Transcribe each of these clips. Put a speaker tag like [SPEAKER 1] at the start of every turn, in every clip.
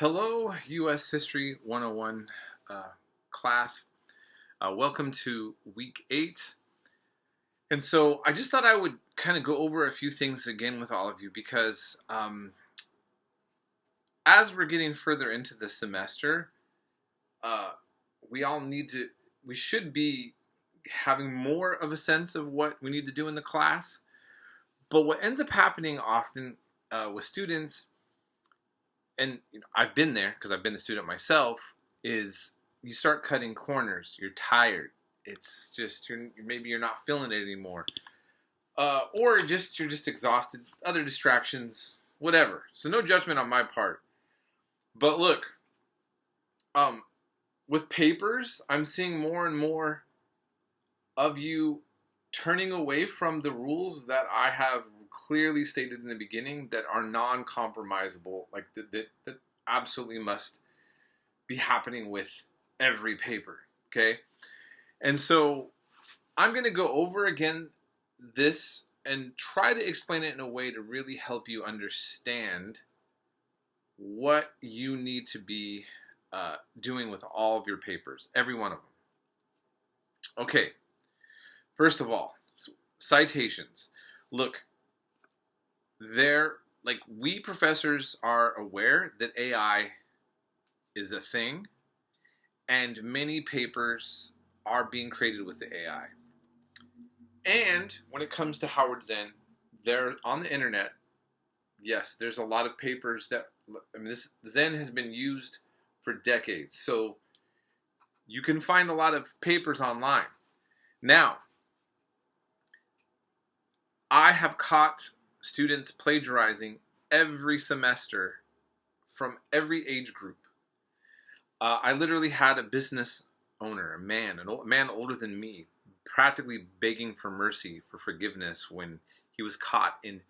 [SPEAKER 1] Hello, US History 101 class. Welcome to week 8. And so I just thought I would kind of go over a few things again with all of you because as we're getting further into the semester, we should be having more of a sense of what we need to do in the class. But what ends up happening often with students, and I've been there because I've been a student myself, is you start cutting corners. You're tired. It's just maybe you're not feeling it anymore, or you're just exhausted. Other distractions, whatever. So no judgment on my part. But look, with papers, I'm seeing more and more of you turning away from the rules that I have clearly stated in the beginning that are non-compromisable, like that absolutely must be happening with every paper, okay? And so I'm going to go over again this and try to explain it in a way to really help you understand what you need to be doing with all of your papers, every one of them. Okay, first of all, citations. Look, we professors are aware that AI is a thing, and many papers are being created with the AI. And when it comes to Howard Zen, they're on the internet. Yes, there's a lot of papers this Zen has been used for decades, so you can find a lot of papers online. Now, I have caught students plagiarizing every semester from every age group. I literally had a business owner, a man older than me, practically begging for mercy, for forgiveness when he was caught in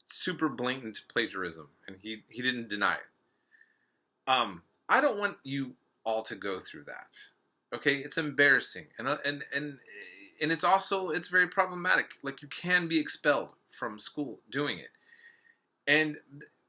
[SPEAKER 1] super blatant plagiarism, and he didn't deny it. I don't want you all to go through that. Okay, it's embarrassing, and it's very problematic. Like, you can be expelled from school doing it. And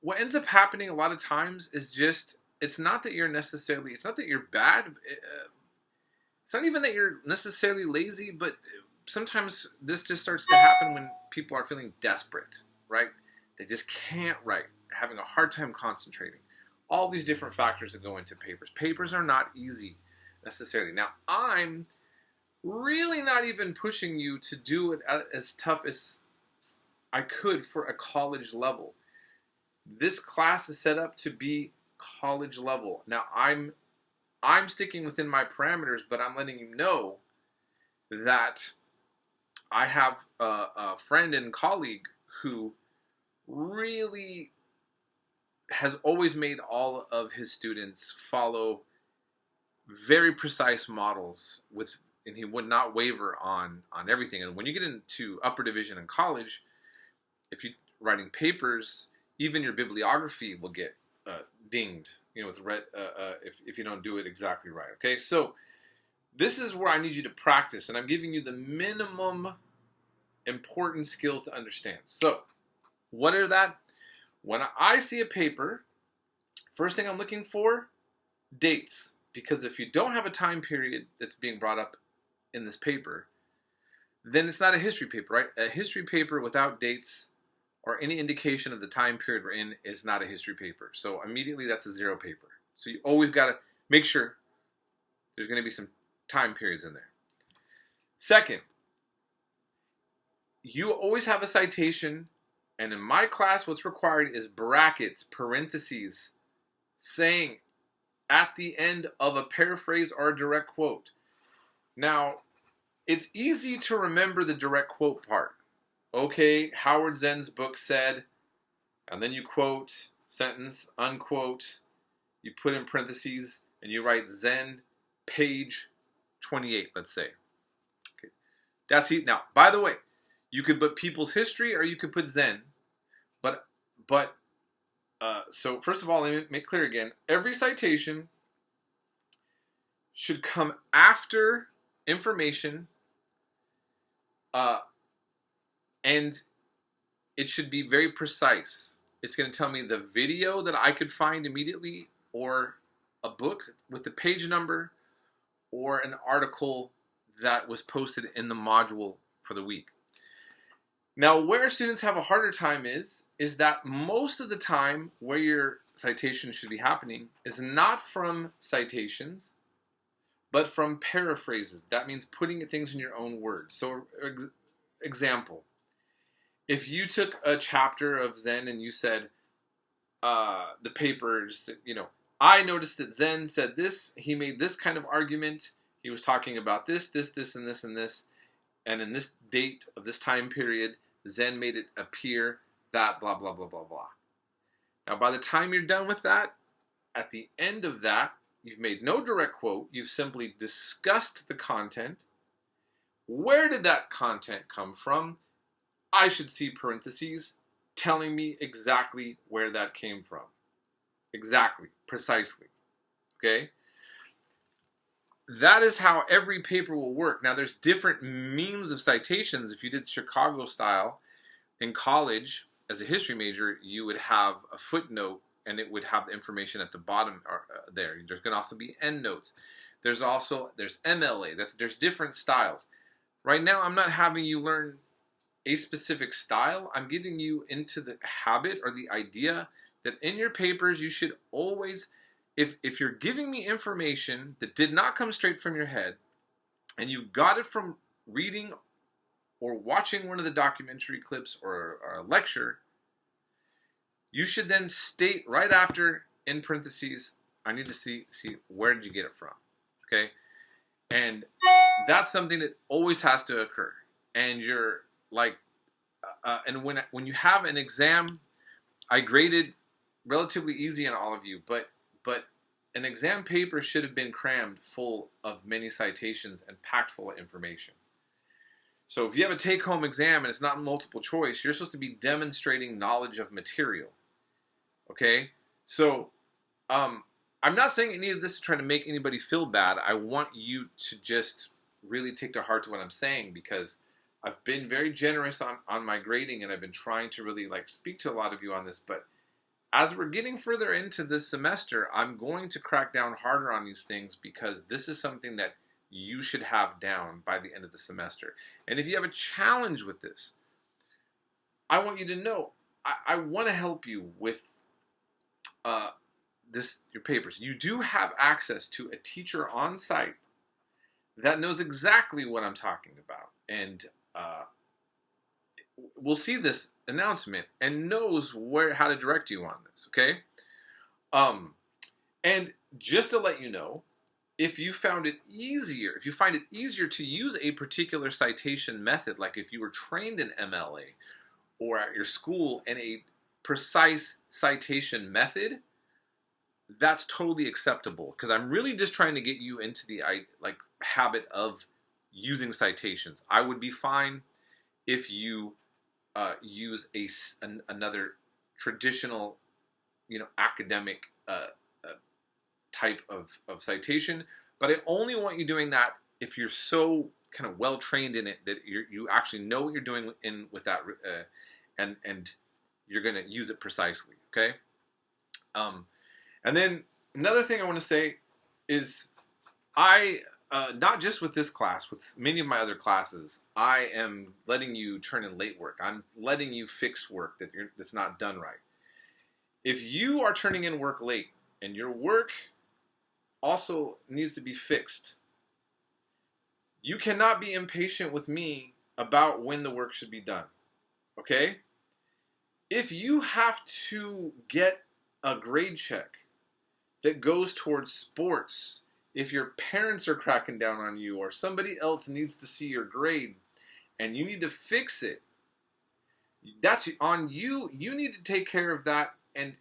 [SPEAKER 1] what ends up happening a lot of times is just, it's not that you're bad. It's not even that you're necessarily lazy, but sometimes this just starts to happen when people are feeling desperate, right? They just can't write, having a hard time concentrating. All these different factors that go into papers. Papers are not easy necessarily. Now, I'm really not even pushing you to do it as tough as I could for a college level. This class is set up to be college level. Now, I'm sticking within my parameters, but I'm letting you know that I have a friend and colleague who really has always made all of his students follow very precise models and he would not waver on everything. And when you get into upper division in college, if you're writing papers, even your bibliography will get dinged, with red if you don't do it exactly right. Okay, so this is where I need you to practice, and I'm giving you the minimum important skills to understand. So, what are that? When I see a paper, first thing I'm looking for, dates. Because if you don't have a time period that's being brought up in this paper, then it's not a history paper, right? A history paper without dates or any indication of the time period we're in is not a history paper. So immediately that's a 0 paper. So you always got to make sure there's going to be some time periods in there. Second, you always have a citation, and in my class what's required is brackets, parentheses, saying at the end of a paraphrase or a direct quote. Now, it's easy to remember the direct quote part. Okay, Howard Zen's book said, and then you quote, sentence, unquote, you put in parentheses, and you write Zen, page 28, let's say. Okay. That's it. Now, by the way, you could put People's History or you could put Zen, so first of all, let me make clear again, every citation should come after information, and it should be very precise. It's going to tell me the video that I could find immediately, or a book with the page number, or an article that was posted in the module for the week. Now, where students have a harder time is that most of the time where your citation should be happening is not from citations, but from paraphrases. That means putting things in your own words. So, example, if you took a chapter of Zen and you said, the paper, I noticed that Zen said this, he made this kind of argument, he was talking about this, and this, and this, and in this date of this time period, Zen made it appear that blah, blah, blah, blah, blah. Now, by the time you're done with that, at the end of that, you've made no direct quote, you've simply discussed the content. Where did that content come from? I should see parentheses telling me exactly where that came from. Exactly, precisely, okay? That is how every paper will work. Now, there's different means of citations. If you did Chicago style in college as a history major, you would have a footnote, and it would have the information at the bottom there. There's going to also be endnotes. There's MLA. There's different styles. Right now, I'm not having you learn a specific style. I'm getting you into the habit or the idea that in your papers, you should always, if you're giving me information that did not come straight from your head, and you got it from reading or watching one of the documentary clips or a lecture, you should then state right after, in parentheses, I need to see where did you get it from, okay? And that's something that always has to occur. And you're like, and when you have an exam, I graded relatively easy on all of you, but an exam paper should have been crammed full of many citations and packed full of information. So if you have a take-home exam and it's not multiple choice, you're supposed to be demonstrating knowledge of material. Okay? So I'm not saying any of this to try to make anybody feel bad. I want you to just really take to heart to what I'm saying, because I've been very generous on my grading, and I've been trying to really speak to a lot of you on this, but as we're getting further into this semester, I'm going to crack down harder on these things, because this is something that you should have down by the end of the semester. And if you have a challenge with this, I want you to know, I want to help you with your papers. You do have access to a teacher on site that knows exactly what I'm talking about, and will see this announcement and knows how to direct you on this, okay? And just to let you know, if you find it easier to use a particular citation method, like if you were trained in MLA or at your school in a precise citation method, that's totally acceptable, because I'm really just trying to get you into the habit of using citations. I would be fine if you use another traditional, academic type of citation, but I only want you doing that if you're so kind of well trained in it that you actually know what you're doing with that, and you're going to use it precisely. Okay. And then another thing I want to say is, not just with this class, with many of my other classes, I am letting you turn in late work. I'm letting you fix work that's not done right. If you are turning in work late and your work also needs to be fixed, you cannot be impatient with me about when the work should be done, okay? If you have to get a grade check that goes towards sports, if your parents are cracking down on you, or somebody else needs to see your grade and you need to fix it, that's on you. You need to take care of that. And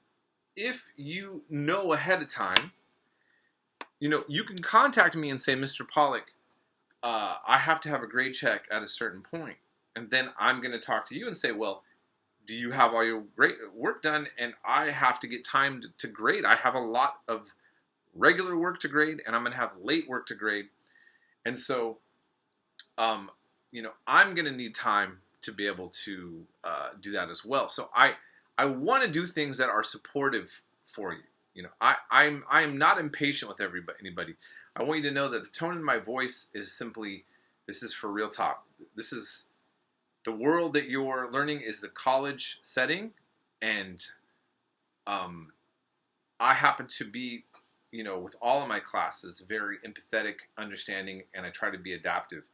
[SPEAKER 1] if you know ahead of time, you can contact me and say, Mr. Pollock, I have to have a grade check at a certain point. And then I'm going to talk to you and say, well, do you have all your work done? And I have to get time to grade. I have a lot of regular work to grade, and I'm going to have late work to grade. And so, I'm going to need time to be able to do that as well. So I I want to do things that are supportive for you. You know, I'm not impatient with anybody. I want you to know that the tone in my voice is simply, this is for real talk. This is the world that you're learning is the college setting, and I happen to be, you know, with all of my classes, very empathetic, understanding, and I try to be adaptive.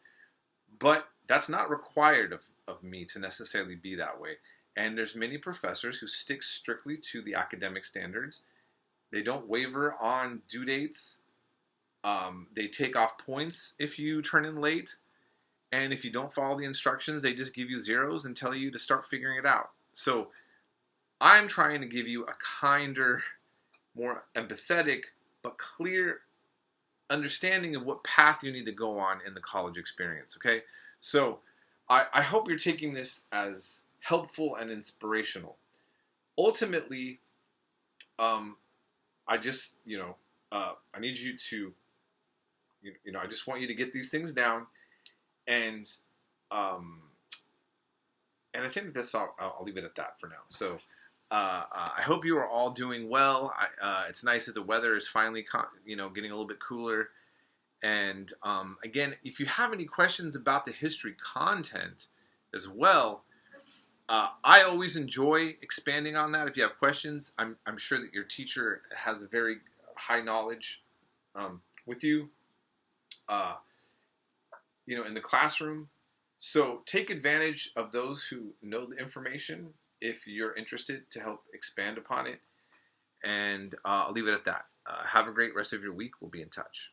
[SPEAKER 1] But that's not required of me to necessarily be that way. And there's many professors who stick strictly to the academic standards. They don't waver on due dates. They take off points if you turn in late. And if you don't follow the instructions, they just give you zeros and tell you to start figuring it out. So I'm trying to give you a kinder, more empathetic, but clear understanding of what path you need to go on in the college experience, okay? So I hope you're taking this as helpful and inspirational. Ultimately, I just, I need you to, I just want you to get these things down, and I think that's all. I'll leave it at that for now. So I hope you are all doing well. It's nice that the weather is finally, getting a little bit cooler. And again, if you have any questions about the history content as well, I always enjoy expanding on that. If you have questions, I'm sure that your teacher has a very high knowledge with you, in the classroom. So take advantage of those who know the information if you're interested to help expand upon it. And I'll leave it at that. Have a great rest of your week. We'll be in touch.